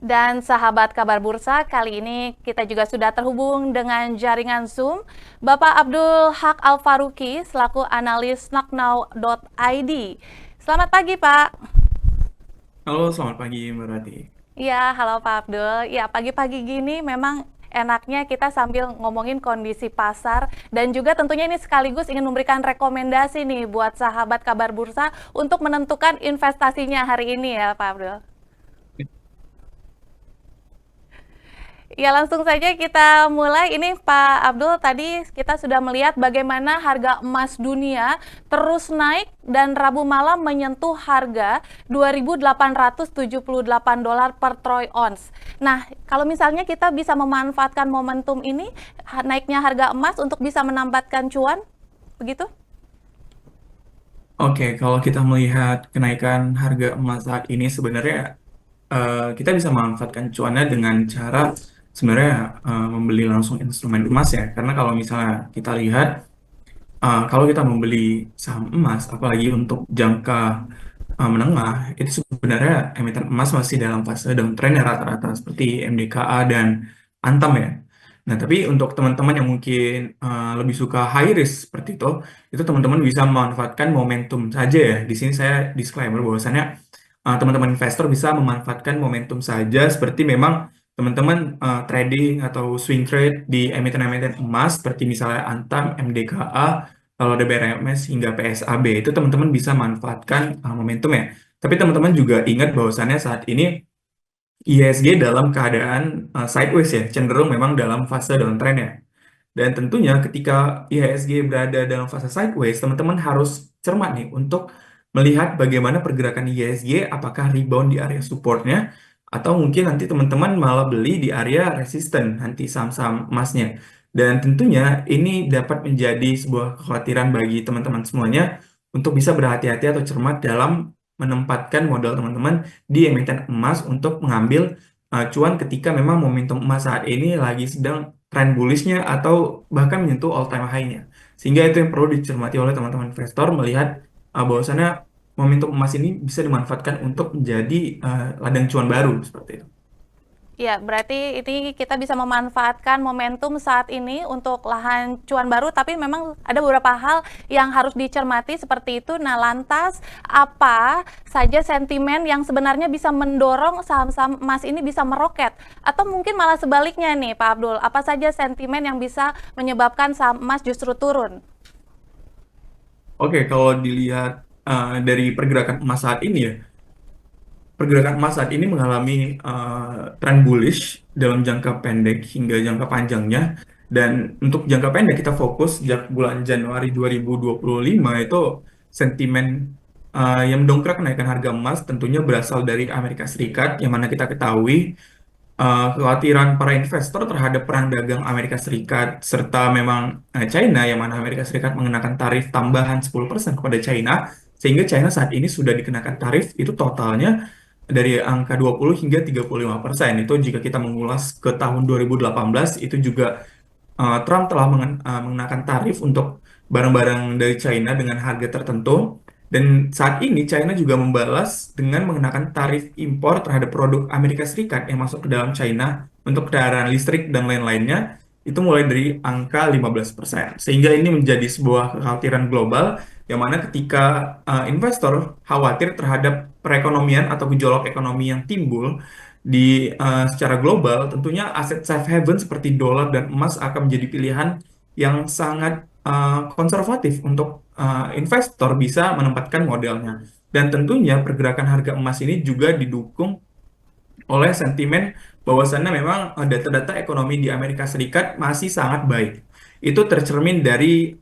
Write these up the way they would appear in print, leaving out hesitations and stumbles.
Dan sahabat kabar bursa, kali ini kita juga sudah terhubung dengan jaringan Zoom Bapak Abdul Haq Al-Faruqi selaku analis Naknau.id. Selamat pagi, Pak. Halo, selamat pagi Mbak Rati. Iya, halo Pak Abdul. Ya, pagi-pagi gini memang enaknya kita sambil ngomongin kondisi pasar dan juga tentunya ini sekaligus ingin memberikan rekomendasi nih buat sahabat kabar bursa untuk menentukan investasinya hari ini ya, Pak Abdul. Ya, langsung saja kita mulai. Ini Pak Abdul, tadi kita sudah melihat bagaimana harga emas dunia terus naik dan Rabu malam menyentuh harga 2.878 dolar per troy ounce. Nah, kalau misalnya kita bisa memanfaatkan momentum ini, naiknya harga emas untuk bisa menambahkan cuan, begitu? Oke, kalau kita melihat kenaikan harga emas saat ini sebenarnya kita bisa memanfaatkan cuannya dengan cara sebenarnya membeli langsung instrumen emas ya. Karena kalau misalnya kita lihat kalau kita membeli saham emas, apalagi untuk jangka menengah, itu sebenarnya emiten emas masih dalam fase downtrend ya rata-rata seperti MDKA dan Antam ya. Nah, tapi untuk teman-teman yang mungkin lebih suka high risk seperti itu teman-teman bisa memanfaatkan momentum saja ya. Di sini saya disclaimer bahwasannya teman-teman investor bisa memanfaatkan momentum saja seperti memang teman-teman trading atau swing trade di emiten-emiten emas seperti misalnya Antam, MDKA, kalau ada BRMS hingga PSAB itu teman-teman bisa manfaatkan momentum ya. Tapi teman-teman juga ingat bahwasannya saat ini IHSG dalam keadaan sideways ya, cenderung memang dalam fase downtrend ya. Dan tentunya ketika IHSG berada dalam fase sideways, teman-teman harus cermat nih untuk melihat bagaimana pergerakan IHSG, apakah rebound di area supportnya, atau mungkin nanti teman-teman malah beli di area resisten nanti saham-saham emasnya. Dan tentunya ini dapat menjadi sebuah kekhawatiran bagi teman-teman semuanya untuk bisa berhati-hati atau cermat dalam menempatkan modal teman-teman di emiten emas untuk mengambil cuan ketika memang momentum emas saat ini lagi sedang tren bullishnya atau bahkan menyentuh all time high-nya. Sehingga itu yang perlu dicermati oleh teman-teman investor melihat bahwasannya momentum emas ini bisa dimanfaatkan untuk menjadi ladang cuan baru seperti itu. Ya, berarti ini kita bisa memanfaatkan momentum saat ini untuk lahan cuan baru, tapi memang ada beberapa hal yang harus dicermati seperti itu. Nah, lantas apa saja sentimen yang sebenarnya bisa mendorong saham-saham emas ini bisa meroket? Atau mungkin malah sebaliknya nih, Pak Abdul, apa saja sentimen yang bisa menyebabkan saham emas justru turun? Oke, kalau dilihat dari pergerakan emas saat ini ya, pergerakan emas saat ini mengalami tren bullish dalam jangka pendek hingga jangka panjangnya. Dan untuk jangka pendek kita fokus sejak bulan Januari 2025 itu sentimen yang mendongkrak kenaikan harga emas tentunya berasal dari Amerika Serikat yang mana kita ketahui kekhawatiran para investor terhadap perang dagang Amerika Serikat serta memang China yang mana Amerika Serikat mengenakan tarif tambahan 10% kepada China sehingga China saat ini sudah dikenakan tarif itu totalnya dari angka 20 hingga 35%. Itu jika kita mengulas ke tahun 2018 itu juga Trump telah mengenakan tarif untuk barang-barang dari China dengan harga tertentu. Dan saat ini China juga membalas dengan mengenakan tarif impor terhadap produk Amerika Serikat yang masuk ke dalam China untuk kendaraan listrik dan lain-lainnya itu mulai dari angka 15%. Sehingga ini menjadi sebuah kekhawatiran global yang mana ketika investor khawatir terhadap perekonomian atau gejolak ekonomi yang timbul di secara global, tentunya aset safe haven seperti dolar dan emas akan menjadi pilihan yang sangat konservatif untuk investor bisa menempatkan modalnya. Dan tentunya pergerakan harga emas ini juga didukung oleh sentimen bahwasannya memang data-data ekonomi di Amerika Serikat masih sangat baik. Itu tercermin dari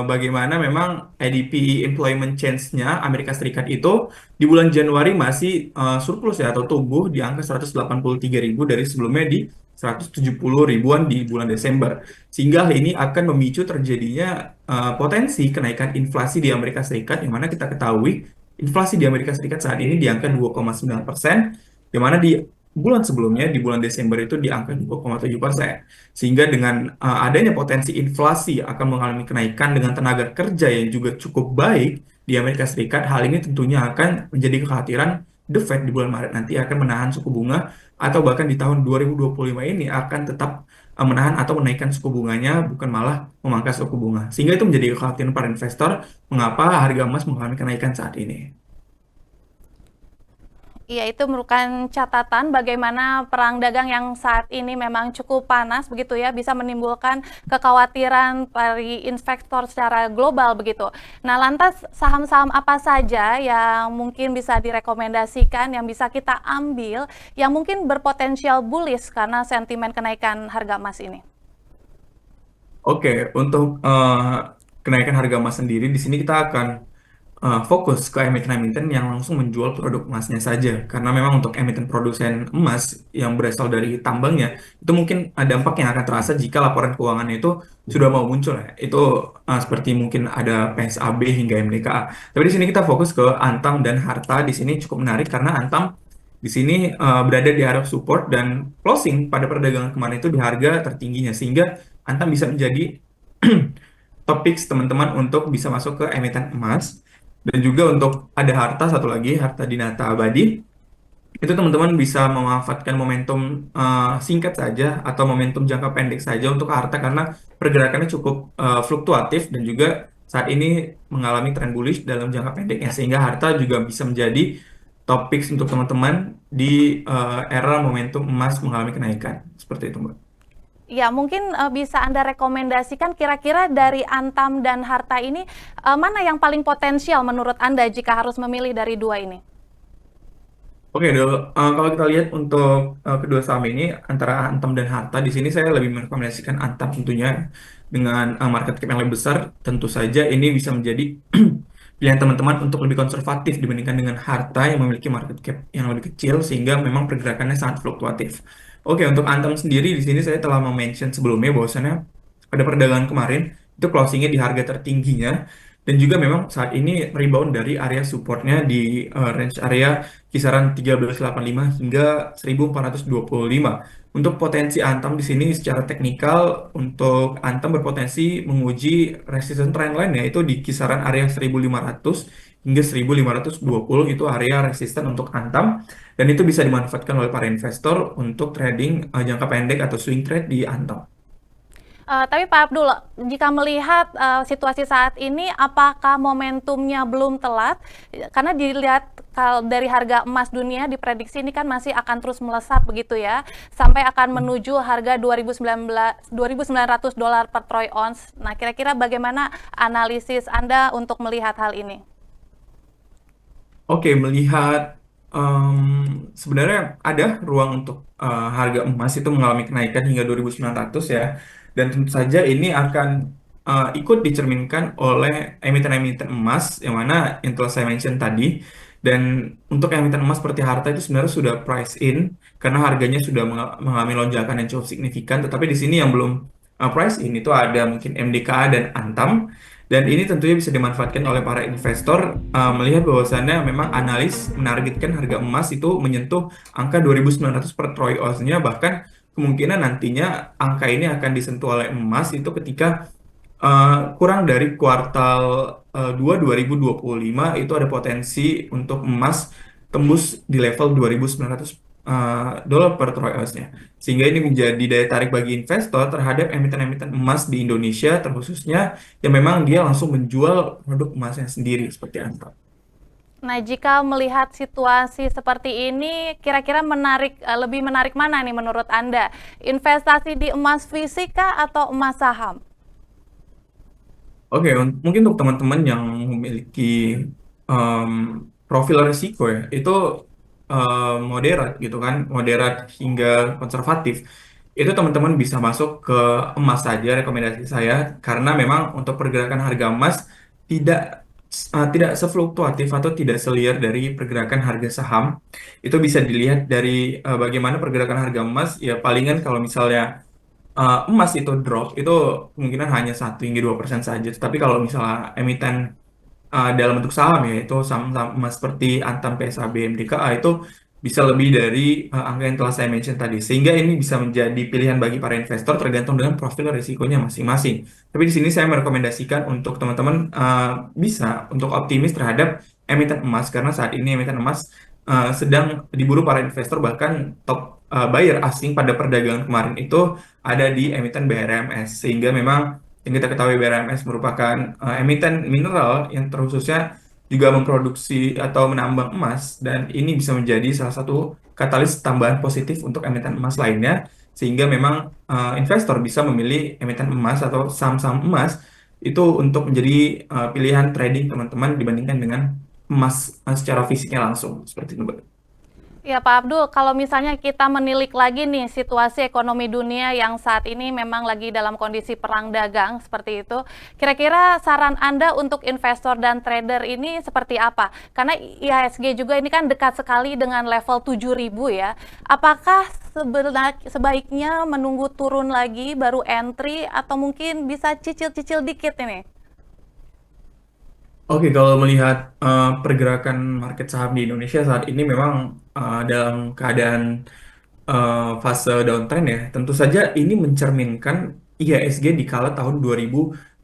bagaimana memang ADP employment change-nya Amerika Serikat itu di bulan Januari masih surplus ya atau tumbuh di angka 183.000 dari sebelumnya di 170 ribuan di bulan Desember. Sehingga hal ini akan memicu terjadinya potensi kenaikan inflasi di Amerika Serikat yang mana kita ketahui inflasi di Amerika Serikat saat ini di angka 2,9%, di mana di bulan sebelumnya, di bulan Desember itu di angka 2,7%. Sehingga dengan adanya potensi inflasi akan mengalami kenaikan dengan tenaga kerja yang juga cukup baik di Amerika Serikat, hal ini tentunya akan menjadi kekhawatiran The Fed di bulan Maret nanti akan menahan suku bunga atau bahkan di tahun 2025 ini akan tetap menahan atau menaikkan suku bunganya, bukan malah memangkas suku bunga. Sehingga itu menjadi kekhawatiran para investor mengapa harga emas mengalami kenaikan saat ini. Iya, itu merupakan catatan bagaimana perang dagang yang saat ini memang cukup panas begitu ya, bisa menimbulkan kekhawatiran dari investor secara global begitu. Nah, lantas saham-saham apa saja yang mungkin bisa direkomendasikan, yang bisa kita ambil, yang mungkin berpotensial bullish karena sentimen kenaikan harga emas ini? Oke, untuk kenaikan harga emas sendiri, di sini kita akan fokus ke emiten-emiten yang langsung menjual produk emasnya saja. Karena memang untuk emiten produsen emas yang berasal dari tambangnya, itu mungkin dampak yang akan terasa jika laporan keuangannya itu sudah mau muncul ya. Itu seperti mungkin ada PSAB hingga MDKA. Tapi di sini kita fokus ke Antam dan Harta. Di sini cukup menarik karena Antam di sini berada di area support dan closing pada perdagangan kemarin itu di harga tertingginya. Sehingga Antam bisa menjadi topik teman-teman untuk bisa masuk ke emiten emas. Dan juga untuk ada harta satu lagi, harta dinata abadi, itu teman-teman bisa memanfaatkan momentum singkat saja atau momentum jangka pendek saja untuk harta karena pergerakannya cukup fluktuatif dan juga saat ini mengalami tren bullish dalam jangka pendeknya sehingga harta juga bisa menjadi topik untuk teman-teman di era momentum emas mengalami kenaikan. Seperti itu, Mbak. Ya, mungkin bisa Anda rekomendasikan kira-kira dari Antam dan Harta ini mana yang paling potensial menurut Anda jika harus memilih dari dua ini? Oke, kalau kita lihat untuk kedua saham ini antara Antam dan Harta, di sini saya lebih merekomendasikan Antam tentunya dengan market cap yang lebih besar. Tentu saja ini bisa menjadi pilihan teman-teman untuk lebih konservatif dibandingkan dengan Harta yang memiliki market cap yang lebih kecil sehingga memang pergerakannya sangat fluktuatif. Oke, untuk Antam sendiri di sini saya telah mention sebelumnya bahwasannya pada perdagangan kemarin itu closingnya di harga tertingginya dan juga memang saat ini rebound dari area supportnya di range area kisaran 1385 hingga 1425. Untuk potensi Antam di sini secara teknikal untuk Antam berpotensi menguji resistance trendline yaitu di kisaran area 1500 hingga 1520 itu area resisten untuk Antam dan itu bisa dimanfaatkan oleh para investor untuk trading jangka pendek atau swing trade di Antam. Tapi Pak Abdul, jika melihat situasi saat ini, apakah momentumnya belum telat? Karena dilihat dari harga emas dunia diprediksi ini kan masih akan terus melesat begitu ya, sampai akan menuju harga 2.900 dolar per troy ounce. Nah, kira-kira bagaimana analisis Anda untuk melihat hal ini? Oke, melihat sebenarnya ada ruang untuk harga emas itu mengalami kenaikan hingga 2.900 ya. Dan tentu saja ini akan ikut dicerminkan oleh emiten-emiten emas yang mana yang telah saya mention tadi. Dan untuk emiten emas seperti Harta itu sebenarnya sudah price in karena harganya sudah mengalami lonjakan yang cukup signifikan. Tetapi di sini yang belum price in itu ada mungkin MDKA dan Antam. Dan ini tentunya bisa dimanfaatkan oleh para investor melihat bahwasannya memang analis menargetkan harga emas itu menyentuh angka 2.900 per troy ounce-nya bahkan kemungkinan nantinya angka ini akan disentuh oleh emas itu ketika kurang dari kuartal 2 2025 itu ada potensi untuk emas tembus di level 2.900 dolar per troy ounce-nya. Sehingga ini menjadi daya tarik bagi investor terhadap emiten-emiten emas di Indonesia terkhususnya yang memang dia langsung menjual produk emasnya sendiri seperti Antam. Nah, jika melihat situasi seperti ini, kira-kira lebih menarik mana nih menurut Anda? Investasi di emas fisik kah atau emas saham? Oke, mungkin untuk teman-teman yang memiliki em, profil risiko ya, itu moderat gitu kan, moderat hingga konservatif. Itu teman-teman bisa masuk ke emas saja rekomendasi saya, karena memang untuk pergerakan harga emas tidak tidak sefluktuatif atau tidak seliar dari pergerakan harga saham. Itu bisa dilihat dari bagaimana pergerakan harga emas, ya palingan kalau misalnya emas itu drop itu kemungkinan hanya 1 hingga 2% saja. Tapi kalau misalnya emiten dalam bentuk saham ya itu saham-saham emas seperti Antam, PSAB, MDKA itu bisa lebih dari angka yang telah saya mention tadi. Sehingga ini bisa menjadi pilihan bagi para investor tergantung dengan profil risikonya masing-masing. Tapi di sini saya merekomendasikan untuk teman-teman bisa untuk optimis terhadap emiten emas karena saat ini emiten emas sedang diburu para investor, bahkan top buyer asing pada perdagangan kemarin itu ada di emiten BRMS, sehingga memang yang kita ketahui BRMS merupakan emiten mineral yang terkhususnya juga memproduksi atau menambang emas, dan ini bisa menjadi salah satu katalis tambahan positif untuk emiten emas lainnya, sehingga memang investor bisa memilih emiten emas atau saham-saham emas itu untuk menjadi pilihan trading teman-teman dibandingkan dengan emas secara fisiknya langsung seperti itu, Mbak. Ya Pak Abdul, kalau misalnya kita menilik lagi nih situasi ekonomi dunia yang saat ini memang lagi dalam kondisi perang dagang seperti itu, kira-kira saran Anda untuk investor dan trader ini seperti apa? Karena IHSG juga ini kan dekat sekali dengan level 7.000 ya. Apakah sebaiknya menunggu turun lagi baru entry atau mungkin bisa cicil-cicil dikit ini? Oke, kalau melihat pergerakan market saham di Indonesia saat ini memang dalam keadaan fase downtrend ya, tentu saja ini mencerminkan IHSG di kala tahun 2018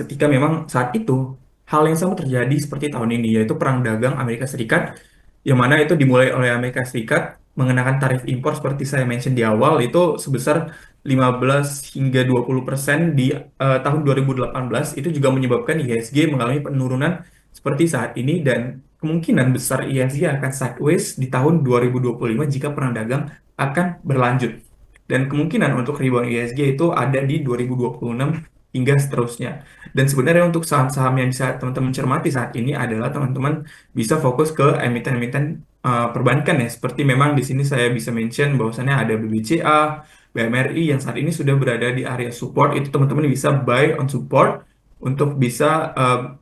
ketika memang saat itu hal yang sama terjadi seperti tahun ini, yaitu perang dagang Amerika Serikat, yang mana itu dimulai oleh Amerika Serikat mengenakan tarif impor seperti saya mention di awal itu sebesar 15 hingga 20% di tahun 2018. Itu juga menyebabkan IHSG mengalami penurunan seperti saat ini, dan kemungkinan besar IHSG akan sideways di tahun 2025 jika perang dagang akan berlanjut. Dan kemungkinan untuk rebound IHSG itu ada di 2026 hingga seterusnya. Dan sebenarnya untuk saham-saham yang bisa teman-teman cermati saat ini adalah teman-teman bisa fokus ke emiten-emiten perbankan ya. Seperti memang di sini saya bisa mention bahwasannya ada BBCA, BMRI yang saat ini sudah berada di area support. Itu teman-teman bisa buy on support untuk bisa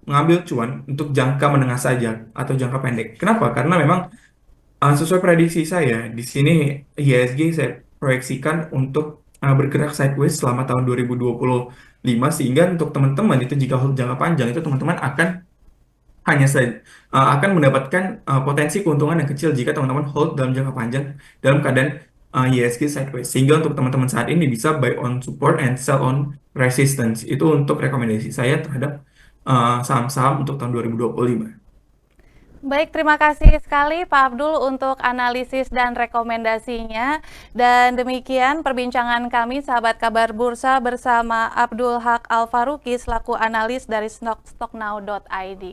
mengambil cuan untuk jangka menengah saja atau jangka pendek. Kenapa? Karena memang sesuai prediksi saya, di sini IHSG saya proyeksikan untuk bergerak sideways selama tahun 2025, sehingga untuk teman-teman itu jika hold jangka panjang itu teman-teman akan hanya saja akan mendapatkan potensi keuntungan yang kecil jika teman-teman hold dalam jangka panjang dalam keadaan IHSG sideways. Sehingga untuk teman-teman saat ini bisa buy on support and sell on resistance. Itu untuk rekomendasi saya terhadap saham-saham untuk tahun 2025. Baik, terima kasih sekali Pak Abdul untuk analisis dan rekomendasinya. Dan demikian perbincangan kami sahabat kabar bursa bersama Abdul Haq Al Faruqi selaku analis dari stocknow.id.